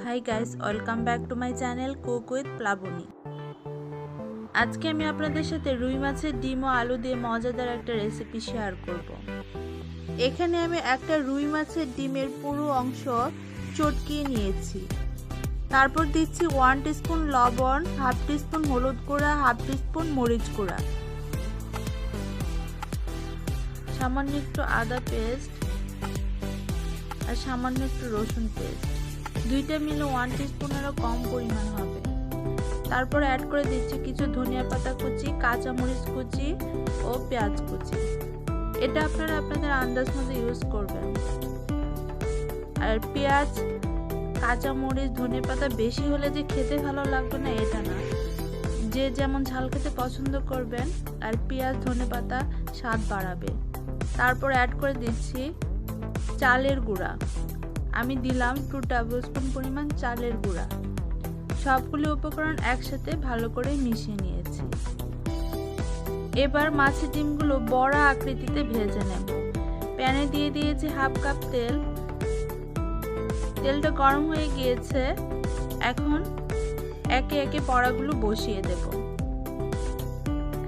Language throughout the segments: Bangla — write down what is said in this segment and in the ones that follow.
High guys, welcome back to my channel cook with Plabani. আজকে আমি আপনাদের সাথে রুই মাছের ডিম ও আলু দিয়ে মজাদার একটা রেসিপি শেয়ার করব। এখানে আমি একটা রুই মাছের ডিমের পুরো অংশ চটকিয়ে নিয়েছি। তারপর দিচ্ছি 1 টিস্পুন লবণ, হাফ টিস্পুন হলুদ গুঁড়া, হাফ টিস্পুন মরিচ গুঁড়া, সামান্য একটু আদা পেস্ট আর সামান্য একটু রসুন পেস্ট। দুইটা মিলে 1 টিস্পুনেরও কম পরিমাণ হবে। তারপর অ্যাড করে দিচ্ছি কিছু ধনিয়া পাতা কুচি, কাঁচামরিচ কুচি ও পেঁয়াজ কুচি। এটা আপনারা আপনাদের আন্দাজ মতো ইউজ করবেন। আর পেঁয়াজ, কাঁচামরিচ, ধনিয়া পাতা বেশি হলে যে খেতে ভালো লাগবে না এটা না, যে যেমন ঝাল খেতে পছন্দ করবেন। আর পেঁয়াজ, ধনিয়া পাতা স্বাদ বাড়াবে। তারপর অ্যাড করে দিচ্ছি চালের গুঁড়া। আমি দিলাম 2 টেবিল স্পুন পরিমাণ চালের গুঁড়া। সবগুলো উপকরণ একসাথে ভালো করে মিশিয়ে নিয়েছি। এবার মাছের ডিমগুলো বড়া আকৃতিতে ভেজে নেব। প্যানে দিয়ে দিয়েছি হাফ কাপ তেল। তেলটা গরম হয়ে গিয়েছে। এখন একে একে বড়াগুলো বসিয়ে দেব।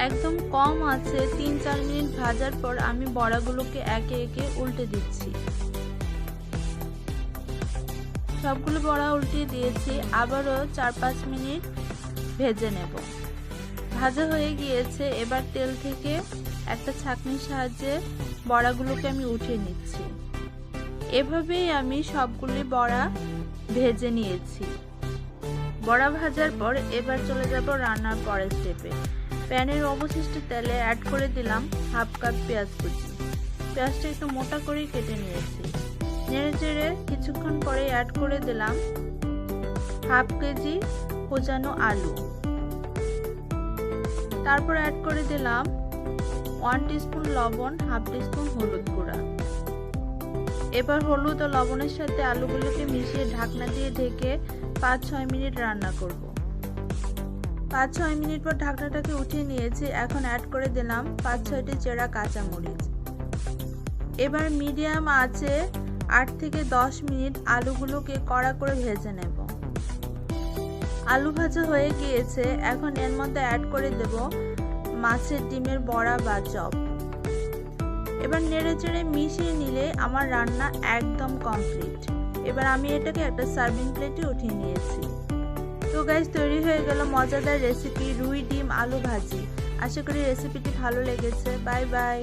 একদম কম আছে 3-4 মিনিট ভাজার পর আমি বড়াগুলোকে একে একে উল্টে দিচ্ছি। সবগুলো বড়া উল্টিয়ে দিয়েছি। আবারও 4-5 মিনিট ভেজে নেব। ভাজা হয়ে গিয়েছে। এবার তেল থেকে একটা ছাঁকনির সাহায্যে বড়াগুলোকে আমি উঠিয়ে নিচ্ছি। এভাবেই আমি সবগুলি বড়া ভেজে নিয়েছি। বড়া ভাজার পর এবার চলে যাব রান্নার পরের স্টেপে। প্যানের অবশিষ্ট তেলে অ্যাড করে দিলাম হাফ কাপ পেঁয়াজ কুচি। পেঁয়াজটা একটু মোটা করে কেটে নিয়েছি। নেড়ে চেড়ে কিছুক্ষণ পরে অ্যাড করে দিলাম হাফ কেজি কোচানো আলু। তারপর অ্যাড করে দিলাম 1 টিস্পুন লবণ, হাফ টিস্পুন হলুদ গুঁড়া। এবার হলুদ ও লবণের সাথে আলুগুলোকে মিশিয়ে ঢাকনা দিয়ে ঢেকে 5-6 মিনিট রান্না করব। 5-6 মিনিট পর ঢাকনাটাকে উঠিয়ে নিয়েছি। এখন অ্যাড করে দিলাম 5-6টি চেরা কাঁচামরিচ। এবার মিডিয়াম আঁচে 8 থেকে 10 মিনিট আলুগুলোকে কড়া করে ভেজে নেব। আলু ভাজা হয়ে গিয়েছে। এখন এর মধ্যে অ্যাড করে দেব মাছের ডিমের বড়া বা চপ। এবার নেড়ে চেড়ে মিশিয়ে নিলে আমার রান্না একদম কমপ্লিট। এবার আমি এটাকে একটা সার্ভিং প্লেটে উঠিয়ে নিয়েছি। তো গাইস, তৈরি হয়ে গেল মজাদার রেসিপি রুই ডিম আলু ভাজি। আশা করি রেসিপিটি ভালো লেগেছে। Bye bye.